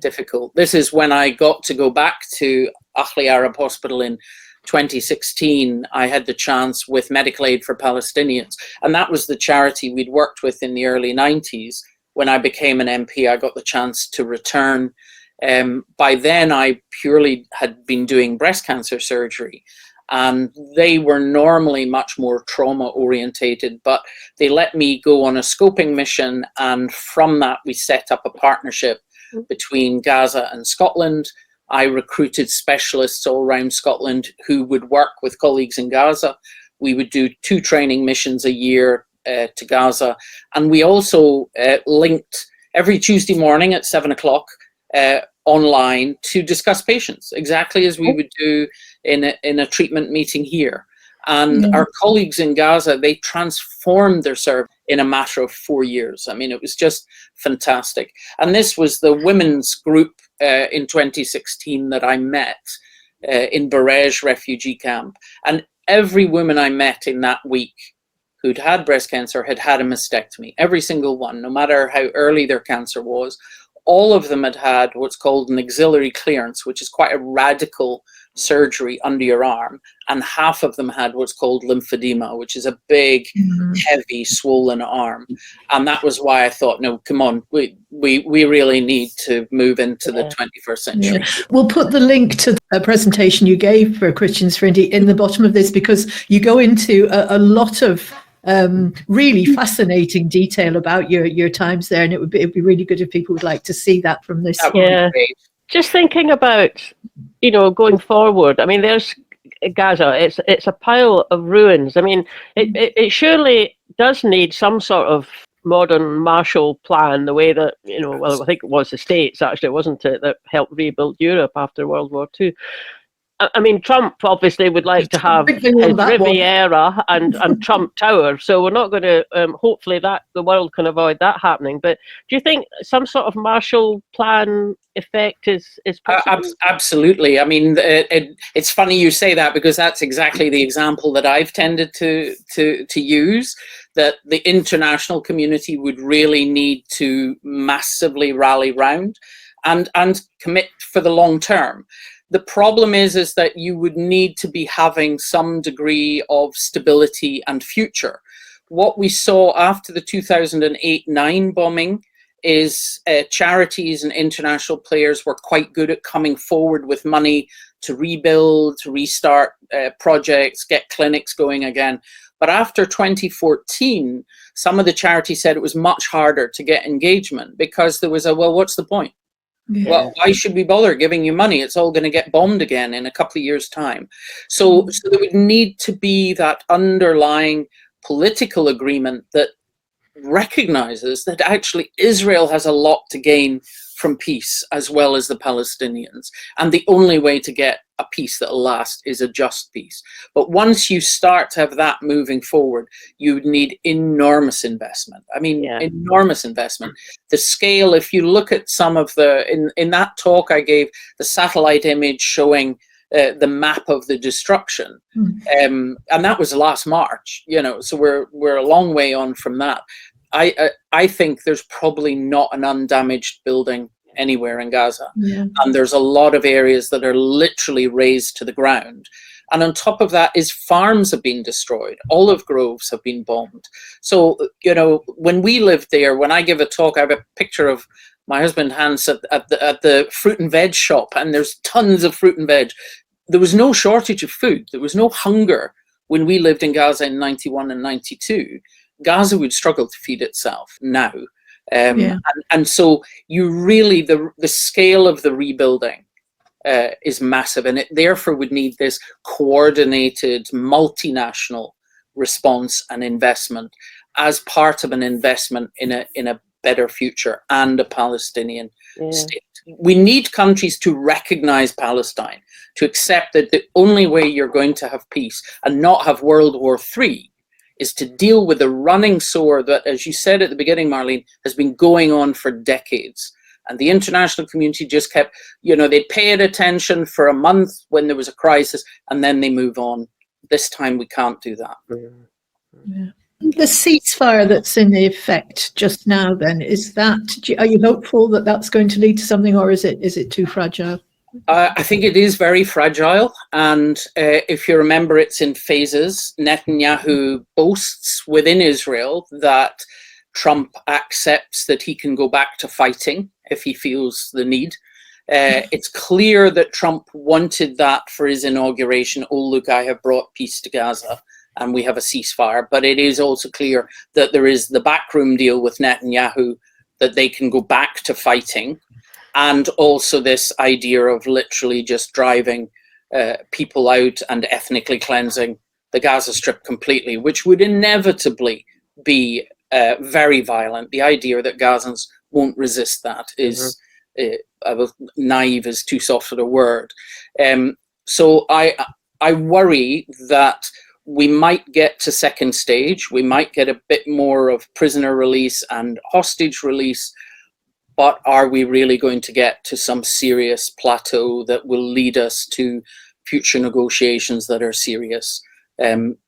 difficult. This is when I got to go back to Ahli Arab Hospital in 2016. I had the chance with Medical Aid for Palestinians, and that was the charity we'd worked with in the early 90s. When I became an MP, I got the chance to return. By then, I purely had been doing breast cancer surgery, and they were normally much more trauma orientated, but they let me go on a scoping mission, and from that we set up a partnership between Gaza and Scotland. I recruited specialists all around Scotland who would work with colleagues in Gaza. We would do 2 training missions a year to Gaza, and we also linked every Tuesday morning at 7 o'clock online to discuss patients, exactly as we would do in a treatment meeting here. And our colleagues in Gaza, they transformed their service in a matter of 4 years. I mean, it was just fantastic. And this was the women's group in 2016 that I met in Barej refugee camp. And every woman I met in that week who'd had breast cancer had had a mastectomy, every single one, no matter how early their cancer was. All of them had had what's called an axillary clearance, which is quite a radical surgery under your arm, and half of them had what's called lymphedema, which is a big, heavy, swollen arm. And that was why I thought, no, come on, we really need to move into the 21st century. We'll put the link to a presentation you gave for Christians for India in the bottom of this, because you go into a lot of really fascinating detail about your times there, and it'd be really good if people would like to see that from this. Just thinking about, going forward. I mean, there's Gaza. It's a pile of ruins. I mean, it surely does need some sort of modern Marshall Plan, the way that well, I think it was the States actually, wasn't it, that helped rebuild Europe after World War II. I mean, Trump obviously would like to have his Riviera and Trump Tower, so we're not going to, hopefully that the world can avoid that happening. But do you think some sort of Marshall Plan effect is possible? Absolutely. I mean, it's funny you say that, because that's exactly the example that I've tended to use, that the international community would really need to massively rally round and commit for the long term. The problem is that you would need to be having some degree of stability and future. What we saw after the 2008-9 bombing is charities and international players were quite good at coming forward with money to rebuild, to restart projects, get clinics going again. But after 2014, some of the charities said it was much harder to get engagement, because there was well, what's the point? Well, why should we bother giving you money? It's all going to get bombed again in a couple of years' time. So there would need to be that underlying political agreement that recognizes that actually Israel has a lot to gain from peace as well as the Palestinians. And the only way to get a peace that'll last is a just peace. But once you start to have that moving forward, you would need enormous investment. I mean, enormous investment. The scale, if you look at some of in that talk I gave, the satellite image showing the map of the destruction, and that was last March, so we're a long way on from that. I think there's probably not an undamaged building anywhere in Gaza. And there's a lot of areas that are literally razed to the ground. And on top of that is farms have been destroyed. Olive groves have been bombed. So, when we lived there, when I give a talk, I have a picture of my husband Hans at the fruit and veg shop, and there's tons of fruit and veg. There was no shortage of food. There was no hunger when we lived in Gaza in 91 and 92. Gaza would struggle to feed itself now. And so you really, the scale of the rebuilding is massive, and it therefore would need this coordinated multinational response and investment as part of an investment in a better future and a Palestinian state. We need countries to recognize Palestine, to accept that the only way you're going to have peace and not have World War III is to deal with the running sore that, as you said at the beginning, Marlene, has been going on for decades. And the international community just kept, they paid attention for a month when there was a crisis, and then they move on. This time we can't do that. The ceasefire that's in effect just now, then, are you hopeful that that's going to lead to something, or is it too fragile? I think it is very fragile, and if you remember, it's in phases. Netanyahu boasts within Israel that Trump accepts that he can go back to fighting if he feels the need. It's clear that Trump wanted that for his inauguration. Oh, look, I have brought peace to Gaza and we have a ceasefire. But it is also clear that there is the backroom deal with Netanyahu that they can go back to fighting. And also this idea of literally just driving people out and ethnically cleansing the Gaza Strip completely, which would inevitably be very violent. The idea that Gazans won't resist that is naive is too soft a word. So I worry that we might get to second stage. We might get a bit more of prisoner release and hostage release. But are we really going to get to some serious plateau that will lead us to future negotiations that are serious?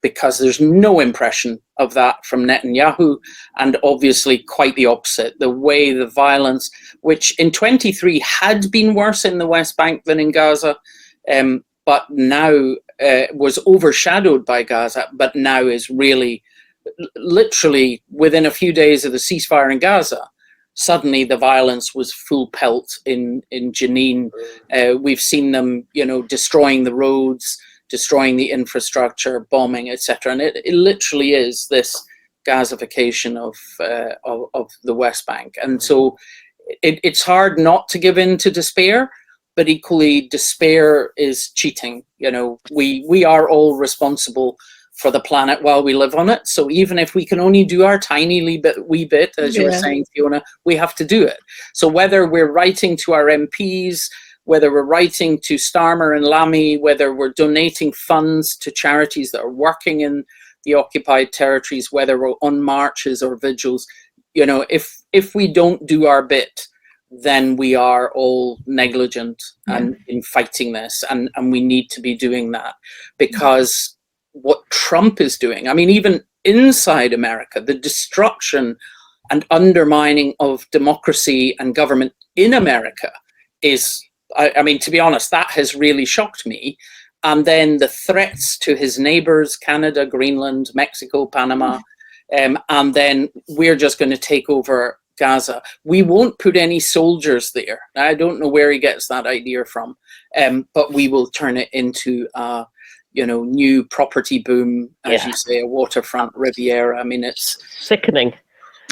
Because there's no impression of that from Netanyahu, and obviously quite the opposite. The way the violence, which in 23 had been worse in the West Bank than in Gaza, but now was overshadowed by Gaza, but now is really literally within a few days of the ceasefire in Gaza. Suddenly the violence was full pelt in Jenin. We've seen them, destroying the roads, destroying the infrastructure, bombing, etc. And it literally is this Gazification of the West Bank. And so it's hard not to give in to despair, but equally despair is cheating. We are all responsible for the planet while we live on it. So even if we can only do our tiny wee bit, as you were saying, Fiona, we have to do it. So whether we're writing to our MPs, whether we're writing to Starmer and Lamy, whether we're donating funds to charities that are working in the occupied territories, whether we're on marches or vigils, if we don't do our bit, then we are all negligent and in fighting this. And we need to be doing that, because what Trump is doing, I mean, even inside America, the destruction and undermining of democracy and government in America is, I mean, to be honest, that has really shocked me. And then the threats to his neighbors, Canada, Greenland, Mexico, Panama, and then we're just going to take over Gaza. We won't put any soldiers there. I don't know where he gets that idea from, but we will turn it into new property boom, as you say, a waterfront Riviera. I mean, it's sickening.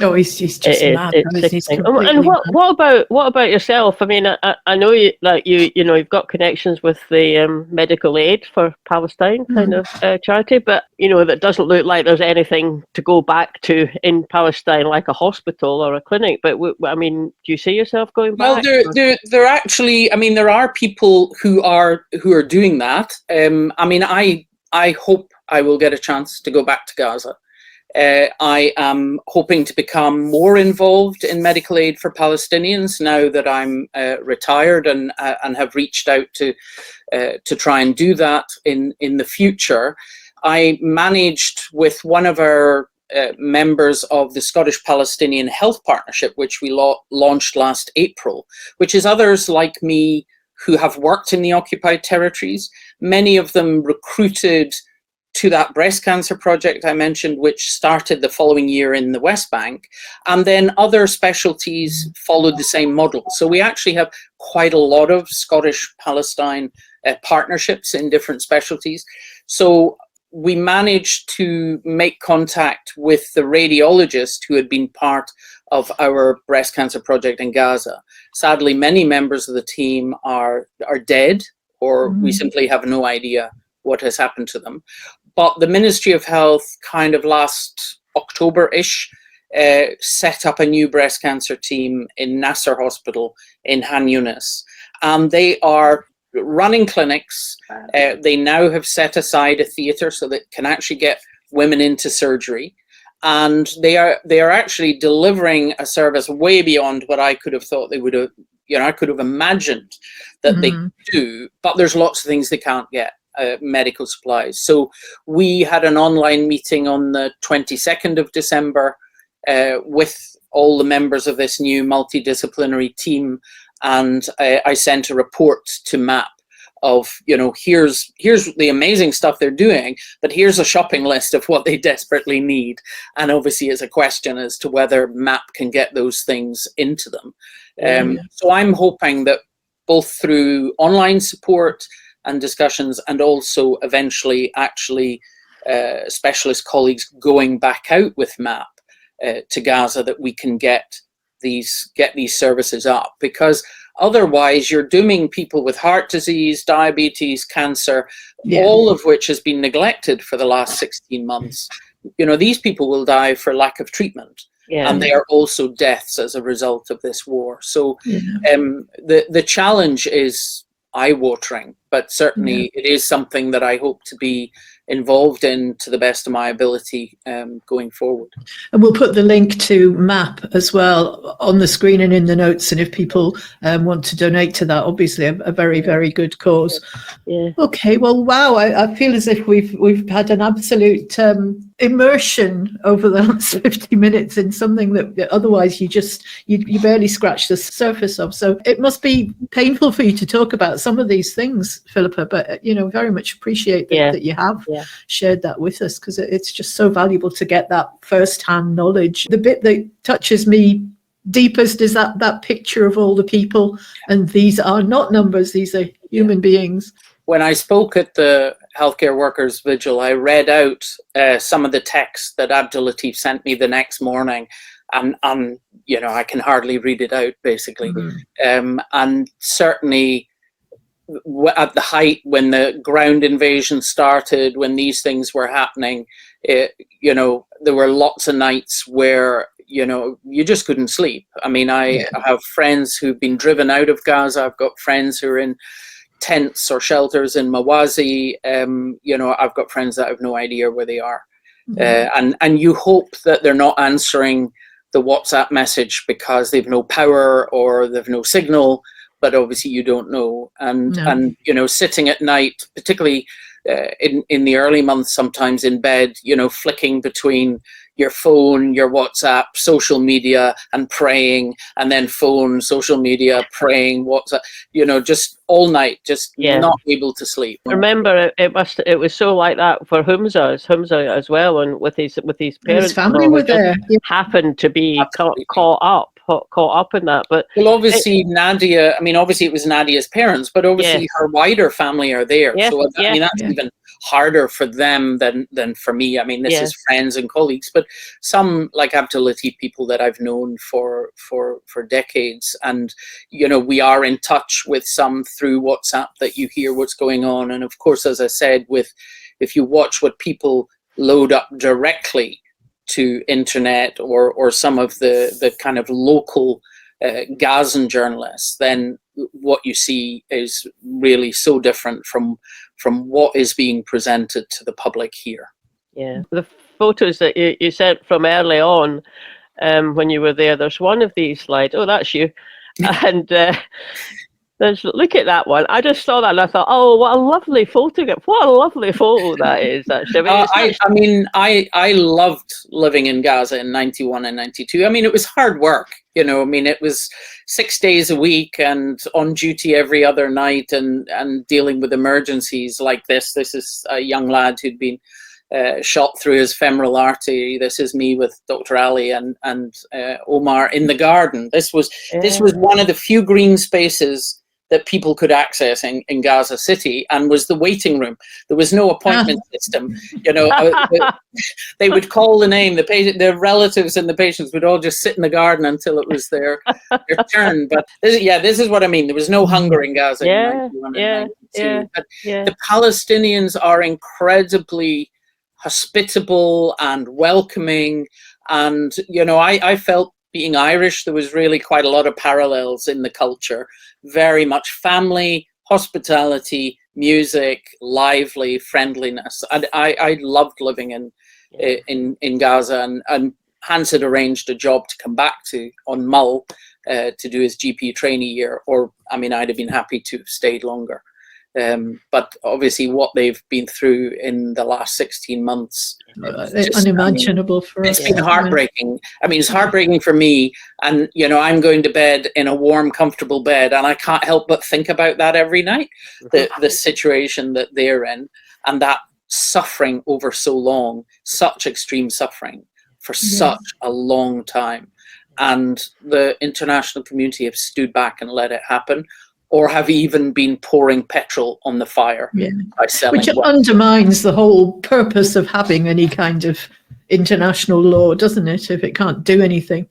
Oh, he's just mad. It's He's sickening. completely And mad. what about yourself? I mean, I know you've got connections with the medical aid for Palestine kind of charity, but that doesn't look like there's anything to go back to in Palestine, like a hospital or a clinic. But I mean, do you see yourself going back? Well, there actually, I mean, there are people who are doing that. I mean, I hope I will get a chance to go back to Gaza. I am hoping to become more involved in medical aid for Palestinians now that I'm retired and have reached out to try and do that in the future. I managed with one of our members of the Scottish Palestinian Health Partnership, which we launched last April, which is others like me who have worked in the occupied territories, many of them recruited to that breast cancer project I mentioned, which started the following year in the West Bank, and then other specialties followed the same model. So we actually have quite a lot of Scottish Palestine partnerships in different specialties. So we managed to make contact with the radiologist who had been part of our breast cancer project in Gaza. Sadly, many members of the team are dead, or we simply have no idea what has happened to them. But the Ministry of Health kind of last October-ish set up a new breast cancer team in Nasser Hospital in Han Yunis. And they are running clinics. They now have set aside a theatre so that can actually get women into surgery. And they are actually delivering a service way beyond what I could have thought they would have, I could have imagined that they could do, but there's lots of things they can't get. Medical supplies. So we had an online meeting on the 22nd of December with all the members of this new multidisciplinary team, and I sent a report to MAP of, here's the amazing stuff they're doing, but here's a shopping list of what they desperately need. And obviously it's a question as to whether MAP can get those things into them. So I'm hoping that both through online support and discussions, and also eventually actually specialist colleagues going back out with MAP to Gaza, that we can get these services up, because otherwise you're dooming people with heart disease, diabetes, cancer, all of which has been neglected for the last 16 months. These people will die for lack of treatment. And they are also deaths as a result of this war. So the challenge is eye-watering, but certainly it is something that I hope to be involved in to the best of my ability going forward. And we'll put the link to MAP as well on the screen and in the notes, and if people want to donate to that, obviously a very, very good cause. Okay, well, wow, I feel as if we've had an absolute immersion over the last 50 minutes in something that otherwise you barely scratch the surface of. So it must be painful for you to talk about some of these things, Philippa, but very much appreciate that you have shared that with us, because it's just so valuable to get that first-hand knowledge. The bit that touches me deepest is that picture of all the people, and these are not numbers, these are human beings. When I spoke at the Healthcare Workers Vigil, I read out some of the text that Abdul Latif sent me the next morning, and I can hardly read it out, basically. And certainly at the height, when the ground invasion started, when these things were happening, there were lots of nights where you just couldn't sleep. I mean, I have friends who've been driven out of Gaza. I've got friends who are in tents or shelters in Mawazi. I've got friends that have no idea where they are. And you hope that they're not answering the WhatsApp message because they've no power or they've no signal, but obviously you don't know. And sitting at night, particularly in the early months, sometimes in bed, flicking between your phone, your WhatsApp, social media, and praying, and then phone, social media, praying, WhatsApp, just all night, just not able to sleep. Remember, it was so like that for Humza as well, and with his parents. His family were there. Happened to be caught up caught up in that. But well, obviously Nadia, I mean, obviously it was Nadia's parents, but obviously her wider family are there. So I mean, that's even harder for them than for me. I mean, this is friends and colleagues, but some like Abdul Latif, people that I've known for decades, and you know, we are in touch with some through WhatsApp that you hear what's going on. And of course, as I said, if you watch what people load up directly to internet or some of the kind of local Gazan journalists, then what you see is really so different from what is being presented to the public here. Yeah, the photos that you sent from early on when you were there, there's one of these slides. Oh, that's you. And look at that one. I just saw that and I thought, oh, what a lovely photograph. What a lovely photo that is, actually. I loved living in Gaza in 91 and 92. I mean, it was hard work. You know, I mean, it was 6 days a week and on duty every other night and dealing with emergencies like this. This is a young lad who'd been shot through his femoral artery. This is me with Dr. Ali and Omar in the garden. This was one of the few green spaces that people could access in Gaza City, and was the waiting room. There was no appointment system. You know, they would call the name. The patient, their relatives and the patients would all just sit in the garden until it was their turn. But this is what I mean. There was no hunger in Gaza in 91 and 92. But the Palestinians are incredibly hospitable and welcoming. And, you know, I felt, being Irish, there was really quite a lot of parallels in the culture. Very much family, hospitality, music, lively, friendliness. And I loved living in Gaza, and Hans had arranged a job to come back to on Mull to do his GP trainee year, or I mean, I'd have been happy to have stayed longer. But obviously what they've been through in the last 16 months, unimaginable for us. It's been heartbreaking. I mean, it's heartbreaking for me, and you know, I'm going to bed in a warm, comfortable bed, and I can't help but think about that every night, the situation that they're in, and that suffering over so long, such extreme suffering for such a long time, and the international community have stood back and let it happen, or have even been pouring petrol on the fire by selling. Which undermines the whole purpose of having any kind of international law, doesn't it, if it can't do anything?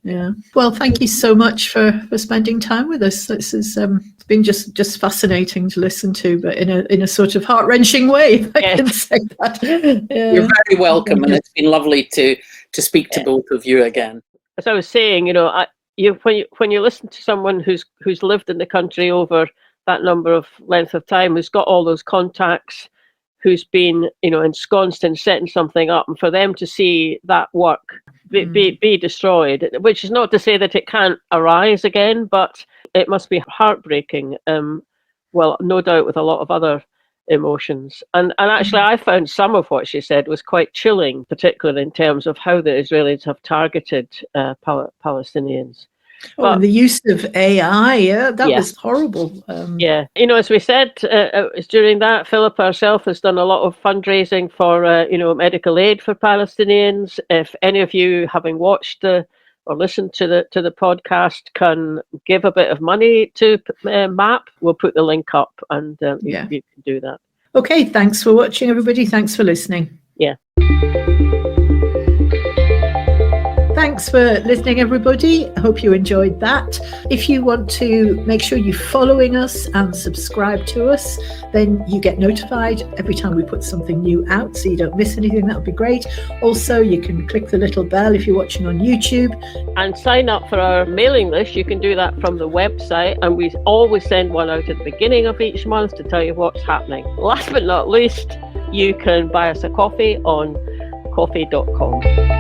Yeah. Well, thank you so much for spending time with us. This has been just fascinating to listen to, but in a sort of heart-wrenching way, if I can say that. Yeah. You're very welcome, and it's been lovely to speak to both of you again. As I was saying, you know, when you listen to someone who's lived in the country over that length of time, who's got all those contacts, who's been, you know, ensconced in setting something up, and for them to see that work be destroyed, which is not to say that it can't arise again, but it must be heartbreaking. Well, no doubt with a lot of other emotions. And actually, I found some of what she said was quite chilling, particularly in terms of how the Israelis have targeted Palestinians. The use of AI, that was horrible. You know, as we said during that, Philippa herself has done a lot of fundraising for, medical aid for Palestinians. If any of you, having watched or listened to the podcast, can give a bit of money to MAP, we'll put the link up, and you can do that. Okay, thanks for watching, everybody. Thanks for listening. Yeah. Thanks for listening, everybody. I hope you enjoyed that. If you want to make sure you're following us and subscribe to us, then you get notified every time we put something new out, so you don't miss anything. That would be great. Also, you can click the little bell if you're watching on YouTube. And sign up for our mailing list. You can do that from the website, and we always send one out at the beginning of each month to tell you what's happening. Last but not least, you can buy us a coffee on coffee.com.